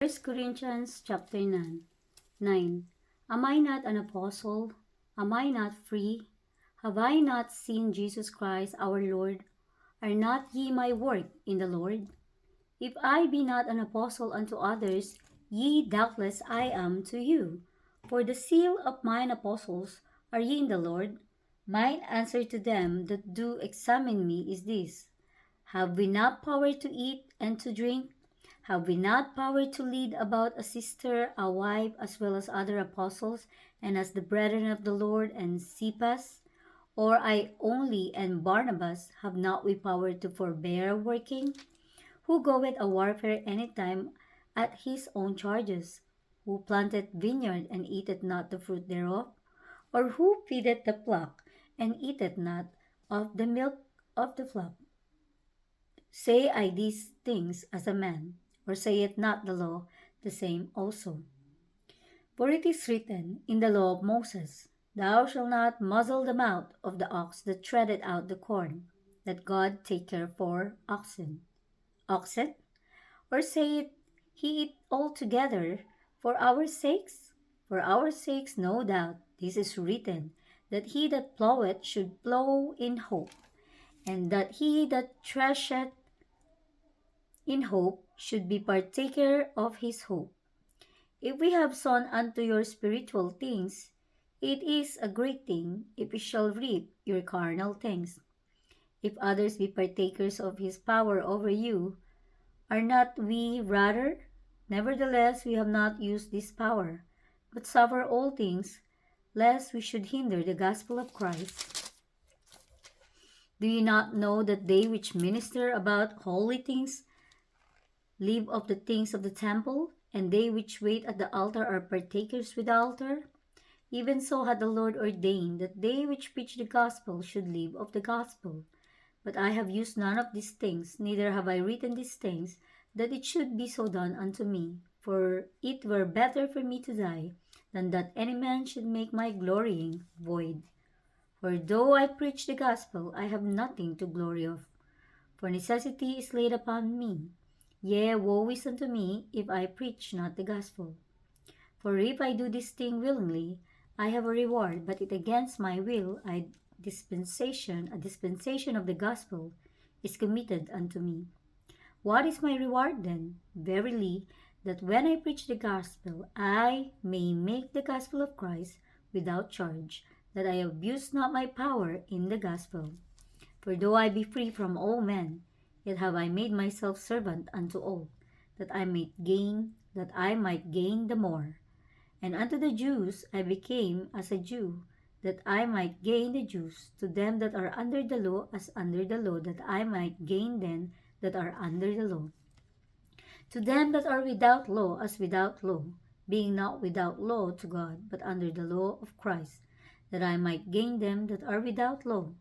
First Corinthians chapter 9. 9. Am I not an apostle? Am I not free? Have I not seen Jesus Christ our Lord? Are not ye my work in the Lord? If I be not an apostle unto others, ye doubtless I am to you. For the seal of mine apostles are ye in the Lord. Mine answer to them that do examine me is this: Have we not power to eat and to drink? Have we not power to lead about a sister, a wife, as well as other apostles, and as the brethren of the Lord, and Cephas? Or I only and Barnabas, have not we power to forbear working? Who goeth a warfare any time at his own charges? Who planteth vineyard and eateth not the fruit thereof? Or who feedeth the flock and eateth not of the milk of the flock? Say I these things as a man, or saith not the law the same also? For it is written in the law of Moses, Thou shalt not muzzle the mouth of the ox that treadeth out the corn, that God take care for oxen? Or saith he it altogether for our sakes? For our sakes, no doubt, this is written, that he that ploweth should plow in hope, and that he that thresheth in hope should be partaker of his hope. If we have sown unto your spiritual things, it is a great thing if we shall reap your carnal things. If others be partakers of his power over you, are not we rather? Nevertheless, we have not used this power, but suffer all things, lest we should hinder the gospel of Christ. Do ye not know that they which minister about holy things live of the things of the temple, and they which wait at the altar are partakers with the altar? Even so had the Lord ordained that they which preach the gospel should live of the gospel. But I have used none of these things, neither have I written these things, that it should be so done unto me. For it were better for me to die, than that any man should make my glorying void. For though I preach the gospel, I have nothing to glory of, for necessity is laid upon me. Yea, woe is unto me, if I preach not the gospel. For if I do this thing willingly, I have a reward, but if against my will, a dispensation of the gospel is committed unto me. What is my reward then? Verily, that when I preach the gospel, I may make the gospel of Christ without charge, that I abuse not my power in the gospel. For though I be free from all men, yet have I made myself servant unto all, that I might gain the more. And unto the Jews I became as a Jew, that I might gain the Jews. To them that are under the law, as under the law, that I might gain them that are under the law. To them that are without law, as without law, being not without law to God, but under the law of Christ, that I might gain them that are without law.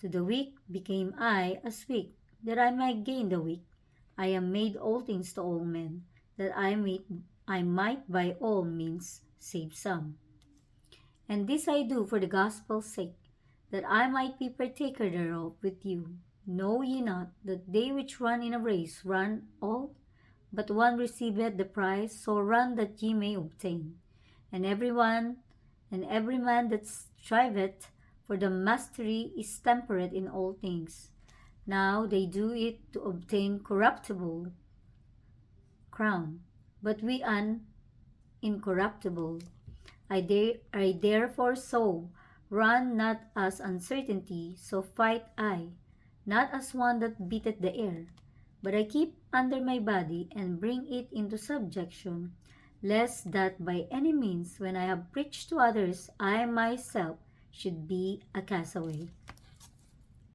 To the weak became I as weak, that I might gain the weak. I am made all things to all men, that I might by all means save some. And this I do for the gospel's sake, that I might be partaker thereof with you. Know ye not that they which run in a race run all, but one receiveth the prize? So run that ye may obtain. And every man that striveth for the mastery is temperate in all things. Now they do it to obtain corruptible crown, but we an incorruptible. I therefore so run not as uncertainty, so fight I, not as one that beateth the air, but I keep under my body and bring it into subjection, lest that by any means, when I have preached to others, I myself should be a castaway.